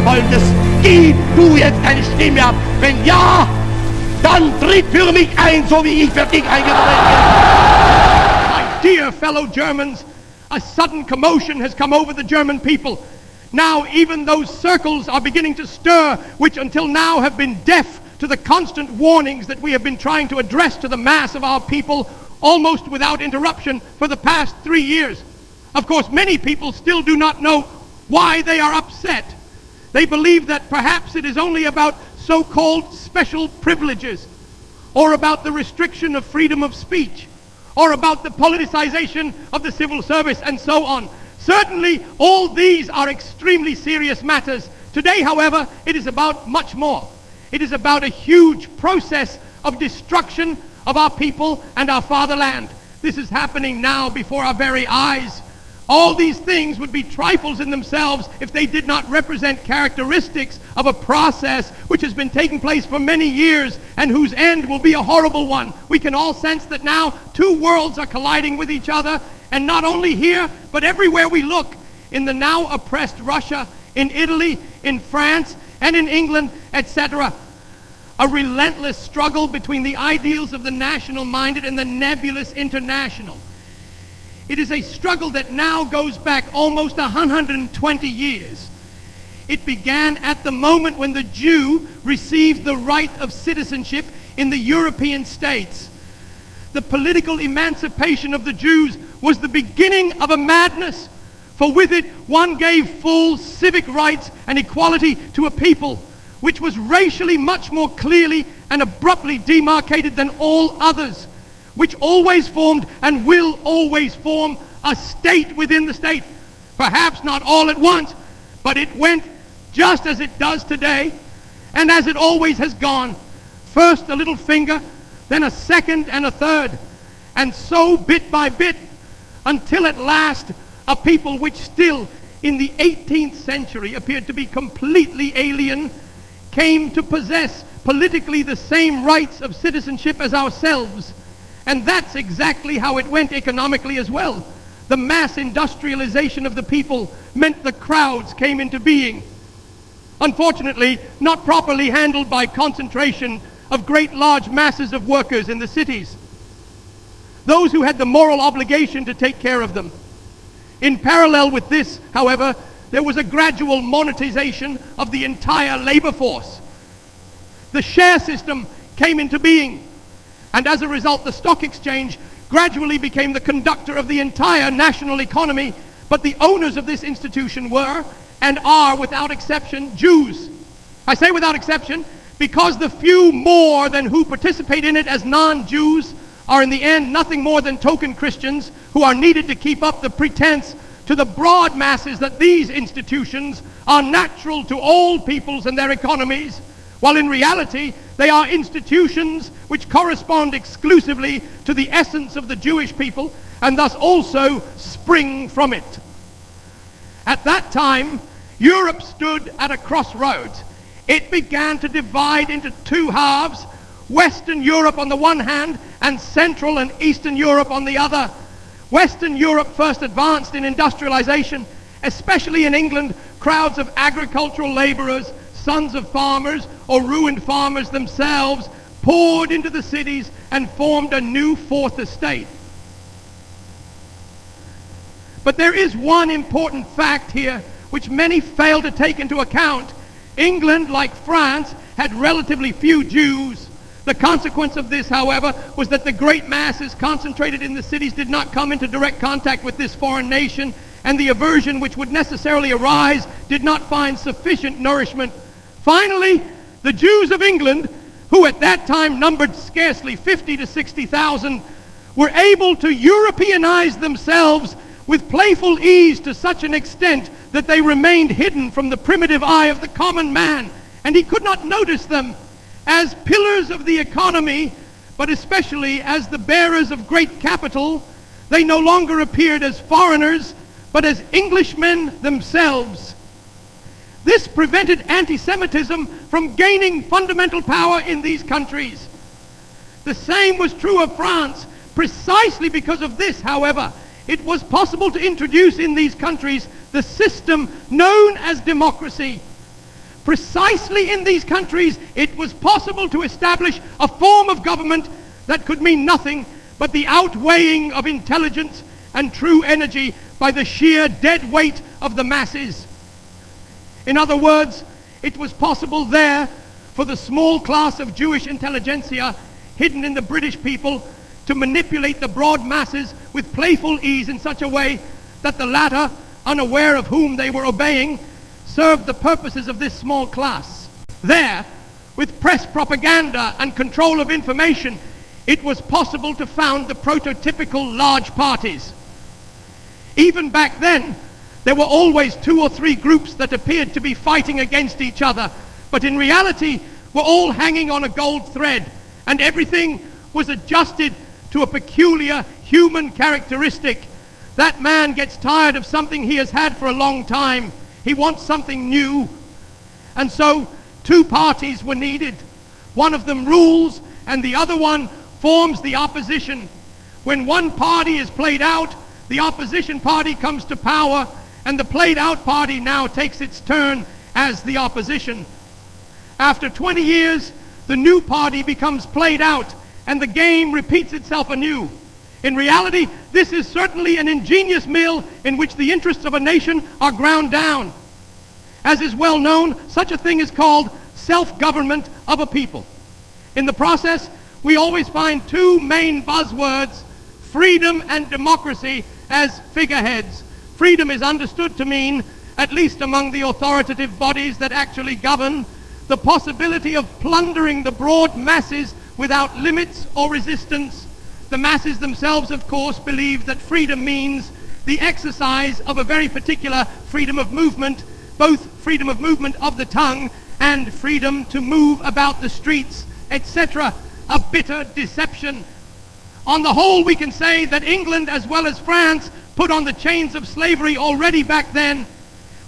Volkes, gib du jetzt deine Stimme ab. Wenn ja, dann tritt für mich ein, so wie ich für dich eingetreten bin. My dear fellow Germans, a sudden commotion has come over the German people. Now even those circles are beginning to stir, which until now have been deaf to the constant warnings that we have been trying to address to the mass of our people almost without interruption for the past 3 years. Of course, many people still do not know why they are upset. They believe that perhaps it is only about so-called special privileges, or about the restriction of freedom of speech, or about the politicization of the civil service, and so on. Certainly, all these are extremely serious matters. Today, however, it is about much more. It is about a huge process of destruction of our people and our fatherland. This is happening now before our very eyes. All these things would be trifles in themselves if they did not represent characteristics of a process which has been taking place for many years and whose end will be a horrible one. We can all sense that now two worlds are colliding with each other, and not only here, but everywhere we look, in the now oppressed Russia, in Italy, in France, and in England, etc. A relentless struggle between the ideals of the national-minded and the nebulous international. It is a struggle that now goes back almost 120 years. It began at the moment when the Jew received the right of citizenship in the European states. The political emancipation of the Jews was the beginning of a madness, for with it one gave full civic rights and equality to a people which was racially much more clearly and abruptly demarcated than all others, which always formed and will always form a state within the state. Perhaps not all at once, but it went just as it does today, and as it always has gone. First a little finger, then a second and a third, and so bit by bit, until at last a people which still in the 18th century appeared to be completely alien came to possess politically the same rights of citizenship as ourselves. And that's exactly how it went economically as well. The mass industrialization of the people meant the crowds came into being. Unfortunately, not properly handled by concentration of great large masses of workers in the cities, those who had the moral obligation to take care of them. In parallel with this, however, there was a gradual monetization of the entire labor force. The share system came into being, and as a result the stock exchange gradually became the conductor of the entire national economy, but the owners of this institution were, and are without exception, Jews. I say without exception because the few more than who participate in it as non-Jews are in the end nothing more than token Christians who are needed to keep up the pretense to the broad masses that these institutions are natural to all peoples and their economies, while in reality they are institutions which correspond exclusively to the essence of the Jewish people and thus also spring from it. At that time, Europe stood at a crossroads. It began to divide into two halves, Western Europe on the one hand and Central and Eastern Europe on the other. Western Europe first advanced in industrialization, especially in England. Crowds of agricultural laborers, sons of farmers or ruined farmers themselves, poured into the cities and formed a new fourth estate. But there is one important fact here which many fail to take into account. England, like France, had relatively few Jews. The consequence of this, however, was that the great masses concentrated in the cities did not come into direct contact with this foreign nation, and the aversion which would necessarily arise did not find sufficient nourishment. Finally, the Jews of England, who at that time numbered scarcely 50 to 60,000, were able to Europeanize themselves with playful ease to such an extent that they remained hidden from the primitive eye of the common man, and he could not notice them as pillars of the economy, but especially as the bearers of great capital. They no longer appeared as foreigners, but as Englishmen themselves. This prevented anti-Semitism from gaining fundamental power in these countries. The same was true of France. Precisely because of this, however, it was possible to introduce in these countries the system known as democracy. precisely in these countries it was possible to establish a form of government that could mean nothing but the outweighing of intelligence and true energy by the sheer dead weight of the masses. In other words, it was possible there for the small class of Jewish intelligentsia hidden in the British people to manipulate the broad masses with playful ease in such a way that the latter, unaware of whom they were obeying, served the purposes of this small class. There, with press propaganda and control of information, it was possible to found the prototypical large parties. Even back then, there were always 2 or 3 groups that appeared to be fighting against each other, but in reality were all hanging on a gold thread, and everything was adjusted to a peculiar human characteristic. That man gets tired of something he has had for a long time. He wants something new. And so 2 parties were needed. One of them rules and the other one forms the opposition. When one party is played out, the opposition party comes to power, and the played out party now takes its turn as the opposition. After 20 years, the new party becomes played out, and the game repeats itself anew. In reality, this is certainly an ingenious mill in which the interests of a nation are ground down. As is well known, such a thing is called self-government of a people. In the process, we always find 2 main buzzwords, freedom and democracy, as figureheads. Freedom is understood to mean, at least among the authoritative bodies that actually govern, the possibility of plundering the broad masses without limits or resistance. The masses themselves, of course, believe that freedom means the exercise of a very particular freedom of movement, both freedom of movement of the tongue and freedom to move about the streets, etc. A bitter deception. On the whole, we can say that England, as well as France, put on the chains of slavery already back then.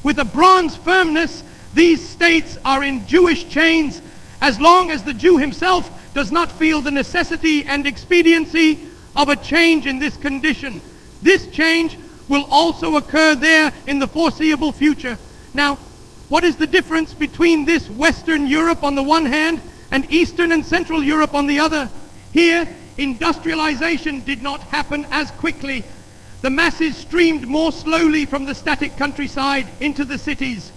With a bronze firmness, these states are in Jewish chains as long as the Jew himself does not feel the necessity and expediency of a change in this condition. This change will also occur there in the foreseeable future. Now, what is the difference between this Western Europe on the one hand and Eastern and Central Europe on the other? Here, industrialization did not happen as quickly. The masses streamed more slowly from the static countryside into the cities.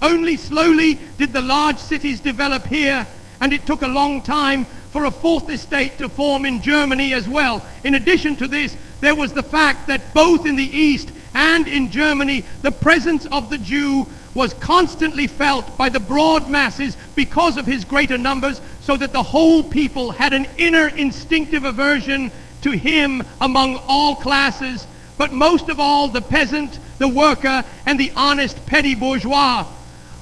Only slowly did the large cities develop here, and it took a long time for a 4th estate to form in Germany as well. In addition to this, there was the fact that both in the East and in Germany, the presence of the Jew was constantly felt by the broad masses because of his greater numbers, so that the whole people had an inner instinctive aversion to him among all classes, but most of all the peasant, the worker, and the honest petty bourgeois.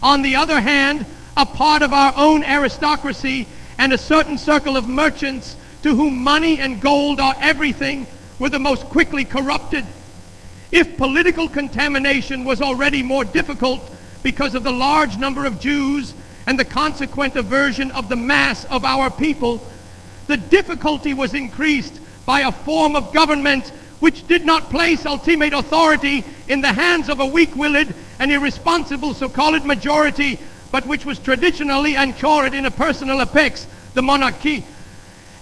On the other hand, a part of our own aristocracy and a certain circle of merchants to whom money and gold are everything were the most quickly corrupted. If political contamination was already more difficult because of the large number of Jews and the consequent aversion of the mass of our people, the difficulty was increased by a form of government which did not place ultimate authority in the hands of a weak-willed and irresponsible so-called majority, but which was traditionally anchored in a personal apex, the monarchy.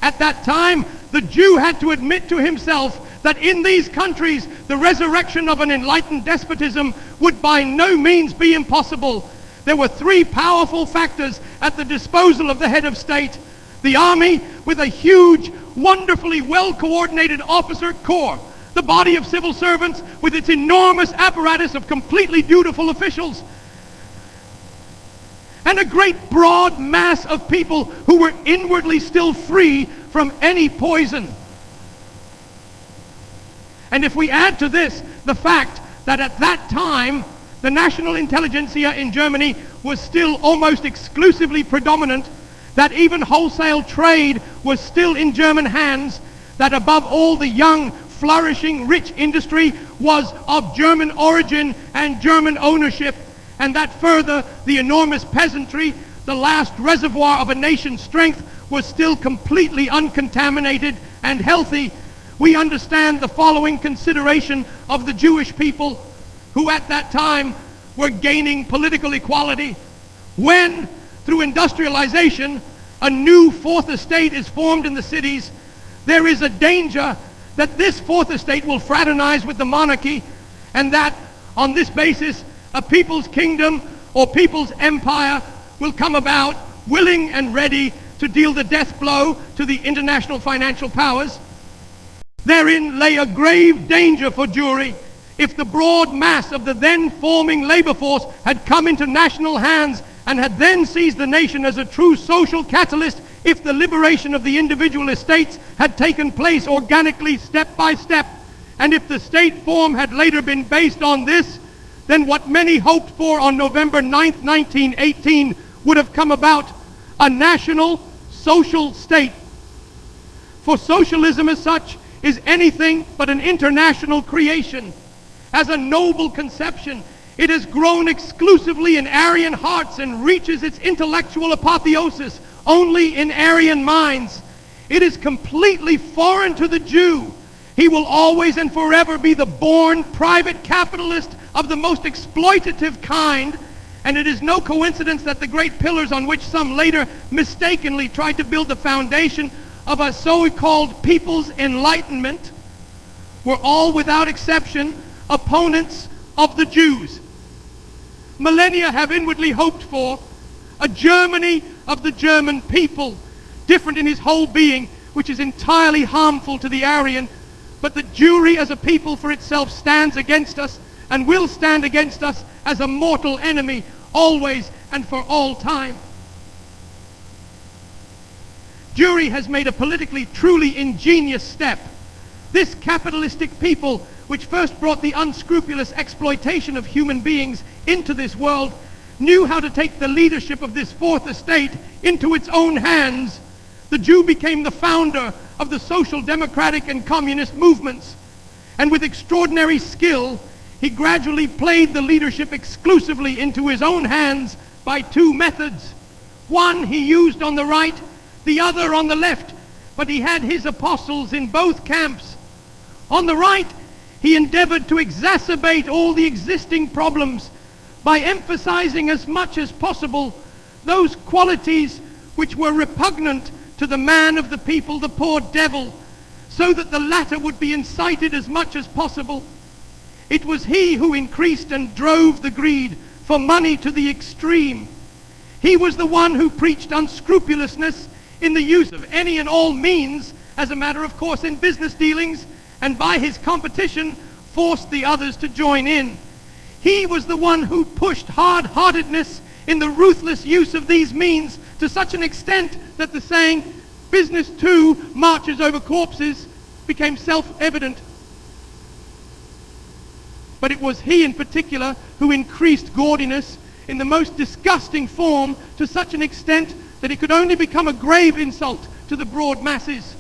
At that time, the Jew had to admit to himself that in these countries the resurrection of an enlightened despotism would by no means be impossible. There were 3 powerful factors at the disposal of the head of state: the army, with a huge, wonderfully well-coordinated officer corps; the body of civil servants, with its enormous apparatus of completely dutiful officials; and a great broad mass of people who were inwardly still free from any poison. And if we add to this the fact that at that time the national intelligentsia in Germany was still almost exclusively predominant, that even wholesale trade was still in German hands, that above all the young, flourishing, rich industry was of German origin and German ownership, and that further the enormous peasantry, the last reservoir of a nation's strength, was still completely uncontaminated and healthy, we understand the following consideration of the Jewish people, who at that time were gaining political equality. When, through industrialization, a new fourth estate is formed in the cities, there is a danger that this fourth estate will fraternize with the monarchy, and that on this basis a people's kingdom or people's empire will come about, willing and ready to deal the death blow to the international financial powers. Therein lay a grave danger for Jewry if the broad mass of the then forming labor force had come into national hands and had then seized the nation as a true social catalyst, if the liberation of the individual estates had taken place organically step by step, and if the state form had later been based on this, then what many hoped for on November 9th, 1918 would have come about: a national social state. For socialism as such is anything but an international creation. As a noble conception, it has grown exclusively in Aryan hearts and reaches its intellectual apotheosis only in Aryan minds. It is completely foreign to the Jew. He will always and forever be the born private capitalist of the most exploitative kind, and it is no coincidence that the great pillars on which some later mistakenly tried to build the foundation of a so-called people's enlightenment were all without exception opponents of the Jews. Millennia have inwardly hoped for a Germany of the German people, different in his whole being, which is entirely harmful to the Aryan, but the Jewry as a people for itself stands against us and will stand against us as a mortal enemy, always and for all time. Jewry has made a politically truly ingenious step. This capitalistic people, which first brought the unscrupulous exploitation of human beings into this world, knew how to take the leadership of this fourth estate into its own hands. The Jew became the founder of the social democratic and communist movements, and with extraordinary skill, he gradually played the leadership exclusively into his own hands by two methods. One he used on the right, the other on the left, but he had his apostles in both camps. On the right, he endeavored to exacerbate all the existing problems by emphasizing as much as possible those qualities which were repugnant to the man of the people, the poor devil, so that the latter would be incited as much as possible. It was he who increased and drove the greed for money to the extreme. He was the one who preached unscrupulousness in the use of any and all means, as a matter of course in business dealings, and by his competition forced the others to join in. He was the one who pushed hard-heartedness in the ruthless use of these means to such an extent that the saying, "business too marches over corpses," became self-evident. But it was he in particular who increased gaudiness in the most disgusting form to such an extent that it could only become a grave insult to the broad masses.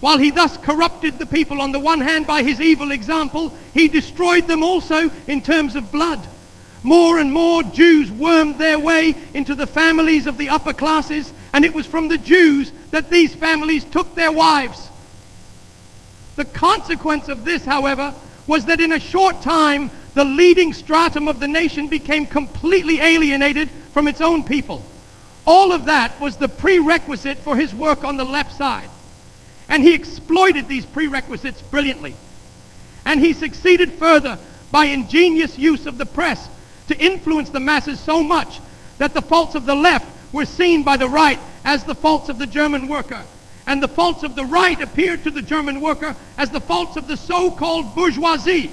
While he thus corrupted the people on the one hand by his evil example, he destroyed them also in terms of blood. More and more Jews wormed their way into the families of the upper classes, and it was from the Jews that these families took their wives. The consequence of this, however, was that in a short time, the leading stratum of the nation became completely alienated from its own people. All of that was the prerequisite for his work on the left side. And he exploited these prerequisites brilliantly. And he succeeded further by ingenious use of the press to influence the masses so much that the faults of the left were seen by the right as the faults of the German worker, and the faults of the right appeared to the German worker as the faults of the so-called bourgeoisie.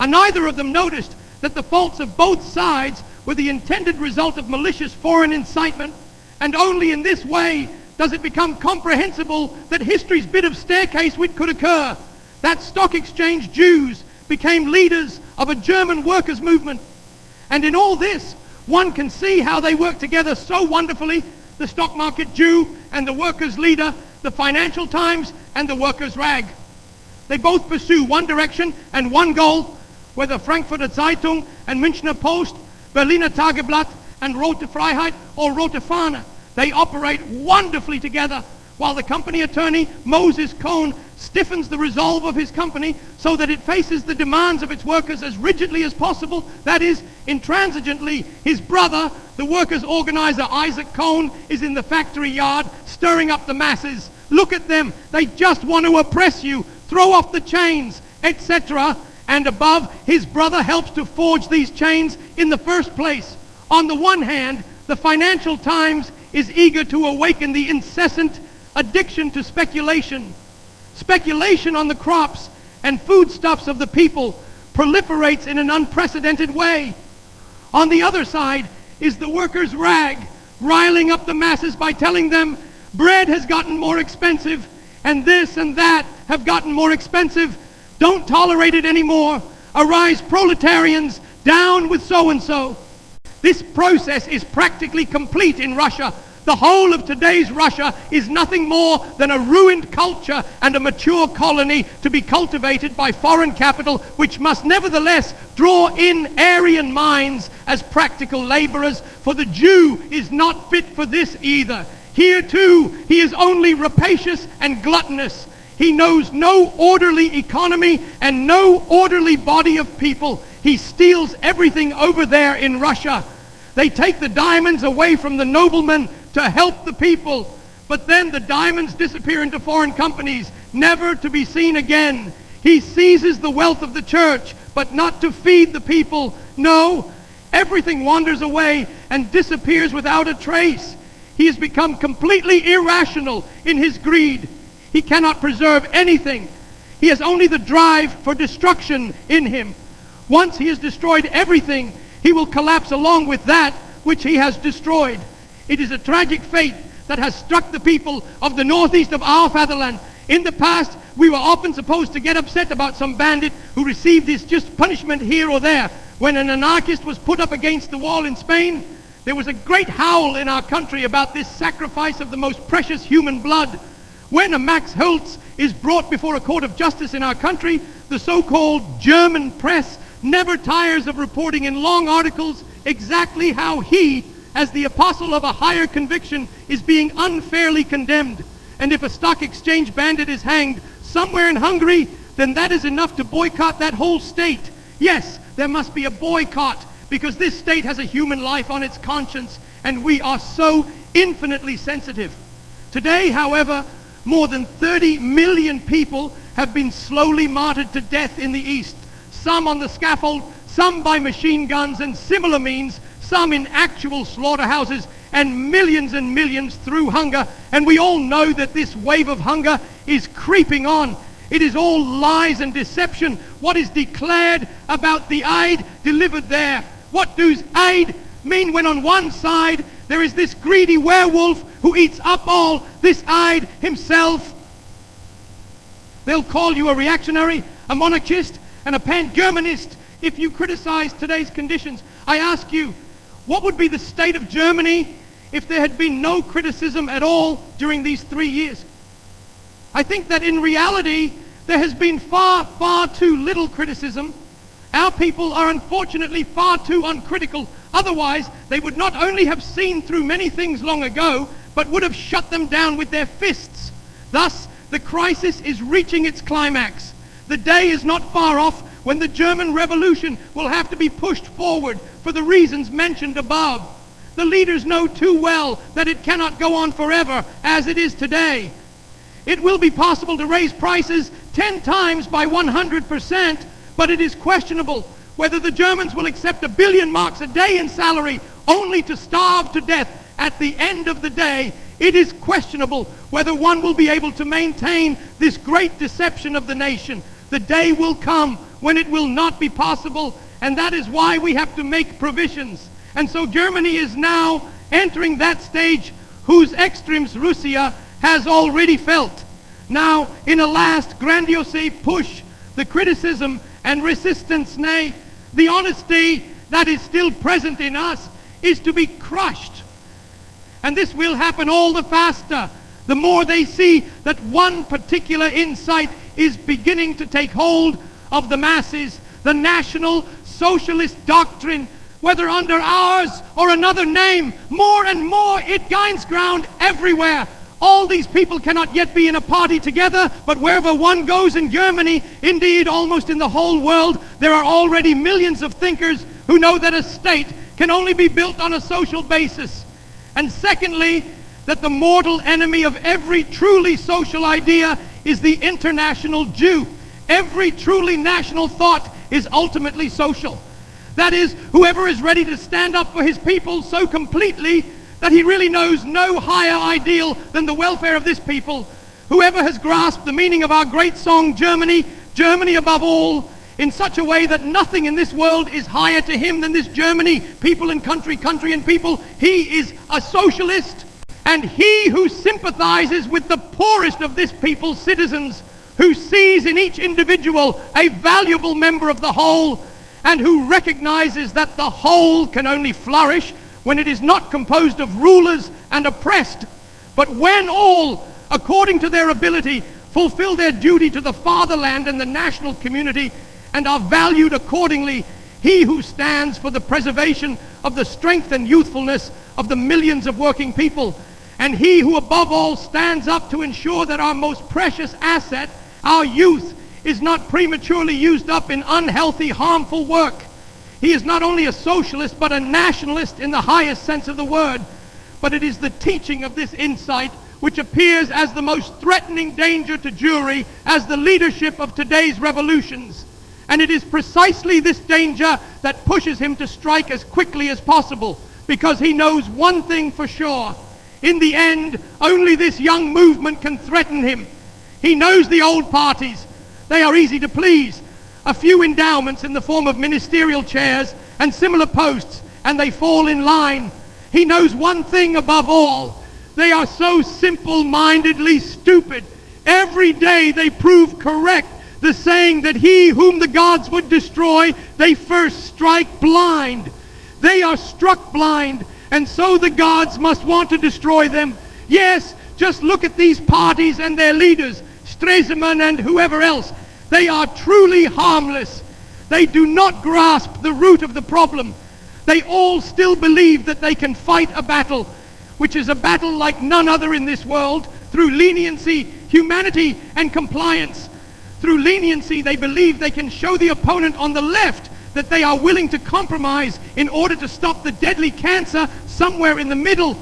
And neither of them noticed that the faults of both sides were the intended result of malicious foreign incitement, and only in this way does it become comprehensible that history's bit of staircase which could occur, that stock exchange Jews became leaders of a German workers' movement. And in all this, one can see how they work together so wonderfully, the stock market Jew and the workers' leader, the Financial Times and the workers' rag. They both pursue one direction and one goal, whether Frankfurter Zeitung and Münchner Post, Berliner Tageblatt and Rote Freiheit or Rote Fahne. They operate wonderfully together, while the company attorney Moses Cohn stiffens the resolve of his company so that it faces the demands of its workers as rigidly as possible. That is, intransigently. His brother, the workers' organizer Isaac Cohn, is in the factory yard stirring up the masses. Look at them. They just want to oppress you. Throw off the chains, etc. And above, his brother helps to forge these chains in the first place. On the one hand, the Financial Times is eager to awaken the incessant addiction to speculation. Speculation on the crops and foodstuffs of the people proliferates in an unprecedented way. On the other side is the workers' rag, riling up the masses by telling them bread has gotten more expensive and this and that have gotten more expensive. Don't tolerate it anymore. Arise, proletarians, down with so-and-so. This process is practically complete in Russia. The whole of today's Russia is nothing more than a ruined culture and a mature colony to be cultivated by foreign capital, which must nevertheless draw in Aryan minds as practical laborers, for the Jew is not fit for this either. Here too, he is only rapacious and gluttonous. He knows no orderly economy and no orderly body of people. He steals everything over there in Russia. They take the diamonds away from the noblemen to help the people, but then the diamonds disappear into foreign companies, never to be seen again. He seizes the wealth of the church, but not to feed the people. No, everything wanders away and disappears without a trace. He has become completely irrational in his greed. He cannot preserve anything. He has only the drive for destruction in him. Once he has destroyed everything, he will collapse along with that which he has destroyed. It is a tragic fate that has struck the people of the northeast of our fatherland. In the past, we were often supposed to get upset about some bandit who received his just punishment here or there. When an anarchist was put up against the wall in Spain, there was a great howl in our country about this sacrifice of the most precious human blood. When a Max Holtz is brought before a court of justice in our country, the so-called German press never tires of reporting in long articles exactly how he, as the apostle of a higher conviction, is being unfairly condemned. And if a stock exchange bandit is hanged somewhere in Hungary, then that is enough to boycott that whole state. Yes, there must be a boycott, because this state has a human life on its conscience, and we are so infinitely sensitive. Today, however, more than 30 million people have been slowly martyred to death in the East, some on the scaffold, some by machine guns and similar means, some in actual slaughterhouses, and millions through hunger. And we all know that this wave of hunger is creeping on. It is all lies and deception. What is declared about the aid delivered there? What does aid mean when on one side there is this greedy werewolf who eats up all this aid himself? They'll call you a reactionary, a monarchist, and a pan-Germanist if you criticize today's conditions. I ask you, what would be the state of Germany if there had been no criticism at all during these 3 years? I think that in reality, there has been far too little criticism. Our people are unfortunately far too uncritical. Otherwise, they would not only have seen through many things long ago, but would have shut them down with their fists. Thus, the crisis is reaching its climax. The day is not far off when the German Revolution will have to be pushed forward for the reasons mentioned above. The leaders know too well that it cannot go on forever as it is today. It will be possible to raise prices 10 times by 100%, but it is questionable whether the Germans will accept 1 billion marks a day in salary only to starve to death at the end of the day. It is questionable whether one will be able to maintain this great deception of the nation. The day will come when it will not be possible, and that is why we have to make provisions. And so Germany is now entering that stage whose extremes Russia has already felt. Now, in a last grandiose push, the criticism and resistance, nay, the honesty that is still present in us, is to be crushed. And this will happen all the faster, the more they see that one particular insight is beginning to take hold of the masses. The National Socialist doctrine, whether under ours or another name, more and more it gains ground everywhere. All these people cannot yet be in a party together, but wherever one goes in Germany, indeed almost in the whole world, there are already millions of thinkers who know that a state can only be built on a social basis. And secondly, that the mortal enemy of every truly social idea is the international Jew. Every truly national thought is ultimately social. That is, whoever is ready to stand up for his people so completely that he really knows no higher ideal than the welfare of this people, whoever has grasped the meaning of our great song, Germany, Germany above all, in such a way that nothing in this world is higher to him than this Germany, people and country, country and people, he is a socialist. And he who sympathizes with the poorest of this people's citizens, who sees in each individual a valuable member of the whole, and who recognizes that the whole can only flourish when it is not composed of rulers and oppressed, but when all, according to their ability, fulfill their duty to the fatherland and the national community, and are valued accordingly, he who stands for the preservation of the strength and youthfulness of the millions of working people, and he who above all stands up to ensure that our most precious asset, our youth, is not prematurely used up in unhealthy, harmful work. He is not only a socialist, but a nationalist in the highest sense of the word. But it is the teaching of this insight which appears as the most threatening danger to Jewry as the leadership of today's revolutions. And it is precisely this danger that pushes him to strike as quickly as possible, because he knows one thing for sure. In the end, only this young movement can threaten him. He knows the old parties. They are easy to please. A few endowments in the form of ministerial chairs and similar posts, and they fall in line. He knows one thing above all. They are so simple-mindedly stupid. Every day they prove correct the saying that he whom the gods would destroy, they first strike blind. They are struck blind, and so the gods must want to destroy them. Yes, just look at these parties and their leaders, Stresemann and whoever else. They are truly harmless. They do not grasp the root of the problem. They all still believe that they can fight a battle, which is a battle like none other in this world, through leniency, humanity, and compliance. Through leniency, they believe they can show the opponent on the left that they are willing to compromise in order to stop the deadly cancer somewhere in the middle.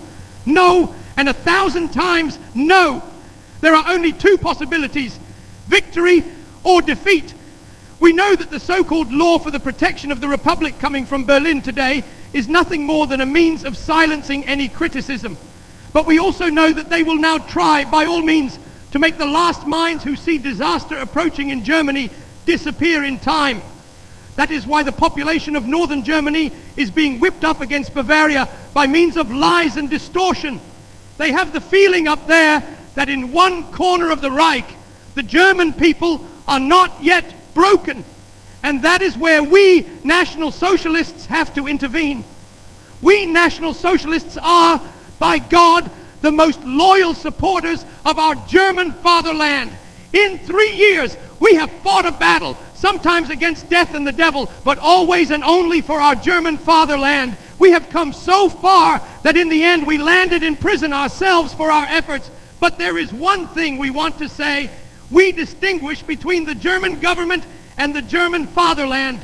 No, and 1,000 times no. There are only two possibilities: victory or defeat. We know that the so-called law for the protection of the Republic coming from Berlin today is nothing more than a means of silencing any criticism. But we also know that they will now try, by all means, to make the last minds who see disaster approaching in Germany disappear in time. That is why the population of northern Germany is being whipped up against Bavaria by means of lies and distortion. They have the feeling up there that in one corner of the Reich, the German people are not yet broken. And that is where we National Socialists have to intervene. We National Socialists are, by God, the most loyal supporters of our German fatherland. In 3 years, we have fought a battle, sometimes against death and the devil, but always and only for our German fatherland. We have come so far that in the end we landed in prison ourselves for our efforts. But there is one thing we want to say. We distinguish between the German government and the German fatherland.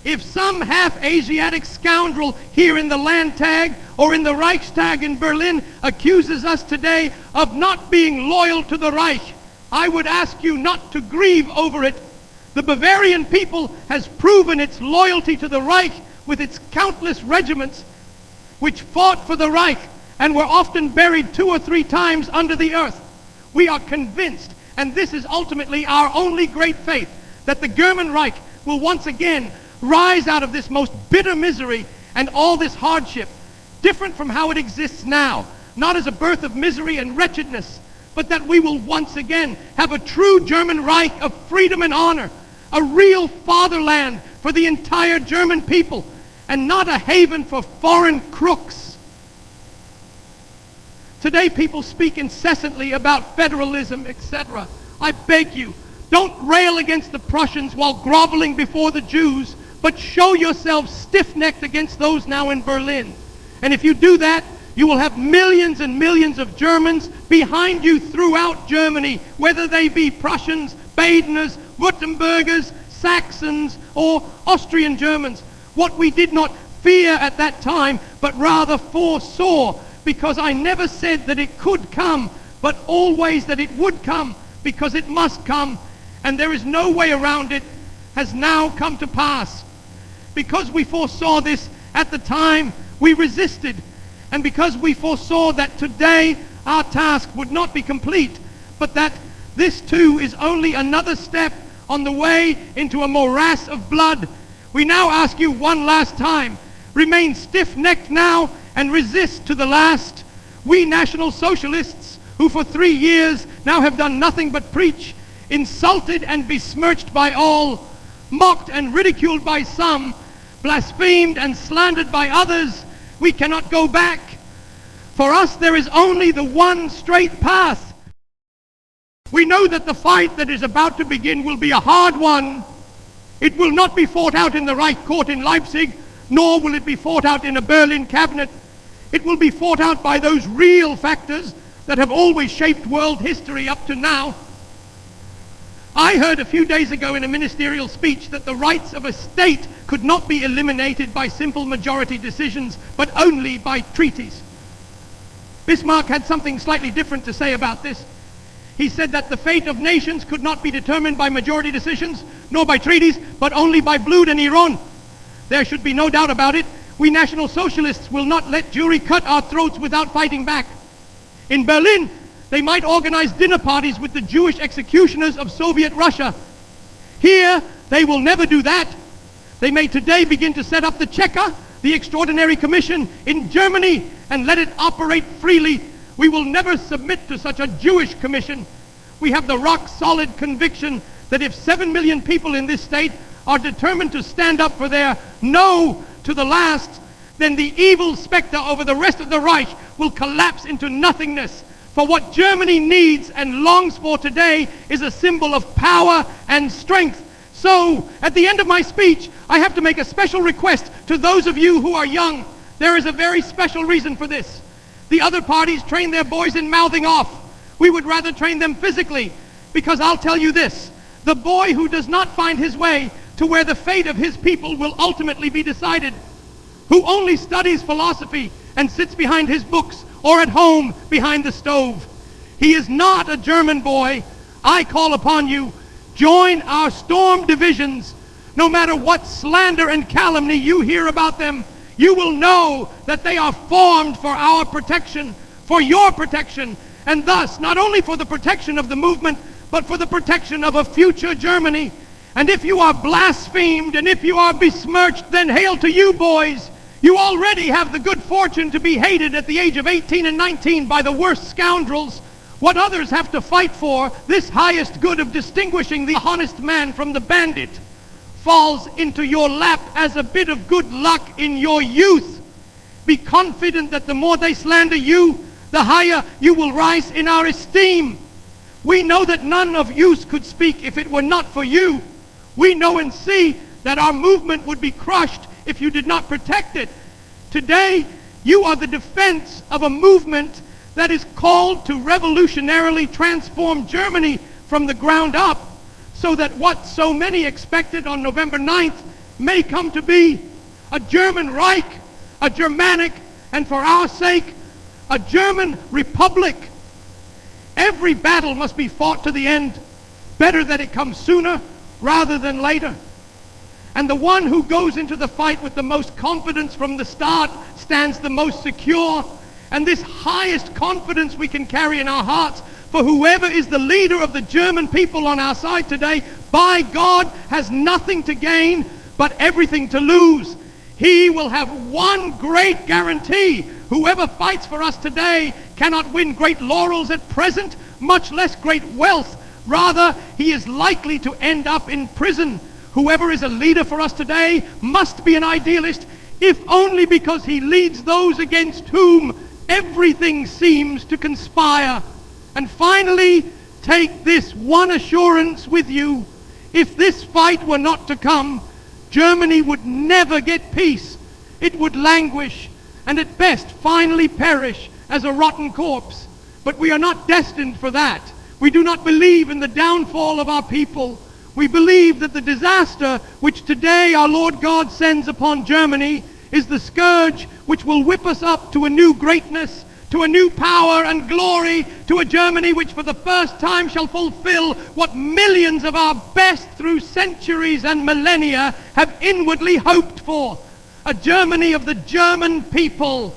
If some half-Asiatic scoundrel here in the Landtag or in the Reichstag in Berlin accuses us today of not being loyal to the Reich, I would ask you not to grieve over it. The Bavarian people has proven its loyalty to the Reich with its countless regiments which fought for the Reich and were often buried 2 or 3 times under the earth. We are convinced, and this is ultimately our only great faith, that the German Reich will once again rise out of this most bitter misery and all this hardship, different from how it exists now, not as a birth of misery and wretchedness, but that we will once again have a true German Reich of freedom and honor, a real fatherland for the entire German people, and not a haven for foreign crooks. Today people speak incessantly about federalism, etc. I beg you, don't rail against the Prussians while groveling before the Jews, but show yourselves stiff-necked against those now in Berlin. And if you do that, You will have millions and millions of Germans behind you throughout Germany, whether they be Prussians, Badeners, Württembergers, Saxons, or Austrian Germans. What we did not fear at that time, but rather foresaw, because I never said that it could come, but always that it would come, because it must come, and there is no way around it, has now come to pass. Because we foresaw this at the time, we resisted. And because we foresaw that today our task would not be complete, but that this too is only another step on the way into a morass of blood, we now ask you one last time, remain stiff-necked now and resist to the last. We National Socialists, who for 3 years now have done nothing but preach, insulted and besmirched by all, mocked and ridiculed by some, blasphemed and slandered by others, we cannot go back. For us there is only the one straight path. We know that the fight that is about to begin will be a hard one. It will not be fought out in the Reich Court in Leipzig, nor will it be fought out in a Berlin cabinet. It will be fought out by those real factors that have always shaped world history up to now. I heard a few days ago in a ministerial speech that the rights of a state could not be eliminated by simple majority decisions, but only by treaties. Bismarck had something slightly different to say about this. He said that the fate of nations could not be determined by majority decisions, nor by treaties, but only by Blut and Iran. There should be no doubt about it. We National Socialists will not let Jewry cut our throats without fighting back. In Berlin, they might organize dinner parties with the Jewish executioners of Soviet Russia. Here, they will never do that. They may today begin to set up the Cheka, the Extraordinary Commission in Germany, and let it operate freely. We will never submit to such a Jewish commission. We have the rock-solid conviction that if 7 million people in this state are determined to stand up for their no to the last, then the evil specter over the rest of the Reich will collapse into nothingness. For what Germany needs and longs for today is a symbol of power and strength. So, at the end of my speech, I have to make a special request to those of you who are young. There is a very special reason for this. The other parties train their boys in mouthing off. We would rather train them physically, because I'll tell you this, the boy who does not find his way to where the fate of his people will ultimately be decided, who only studies philosophy and sits behind his books or at home behind the stove, he is not a German boy. I call upon you, join our storm divisions. No matter what slander and calumny you hear about them, you will know that they are formed for our protection, for your protection, and thus not only for the protection of the movement, but for the protection of a future Germany. And if you are blasphemed and if you are besmirched, then hail to you, boys. You already have the good fortune to be hated at the age of 18 and 19 by the worst scoundrels. What others have to fight for, this highest good of distinguishing the honest man from the bandit, falls into your lap as a bit of good luck in your youth. Be confident that the more they slander you, the higher you will rise in our esteem. We know that none of use could speak if it were not for you. We know and see that our movement would be crushed if you did not protect it. Today, you are the defense of a movement that is called to revolutionarily transform Germany from the ground up, so that what so many expected on November 9th may come to be a German Reich, a Germanic, and for our sake, a German Republic. Every battle must be fought to the end. Better that it comes sooner rather than later. And the one who goes into the fight with the most confidence from the start stands the most secure. And this highest confidence we can carry in our hearts, for whoever is the leader of the German people on our side today, by God, has nothing to gain but everything to lose. He will have one great guarantee. Whoever fights for us today cannot win great laurels at present, much less great wealth. Rather, he is likely to end up in prison. Whoever is a leader for us today must be an idealist, if only because he leads those against whom everything seems to conspire. And finally, take this one assurance with you. If this fight were not to come, Germany would never get peace. It would languish. and at best finally perish as a rotten corpse. But we are not destined for that. We do not believe in the downfall of our people. We believe that the disaster which today our Lord God sends upon Germany is the scourge which will whip us up to a new greatness, to a new power and glory, to a Germany which for the first time shall fulfill what millions of our best through centuries and millennia have inwardly hoped for. A Germany of the German people,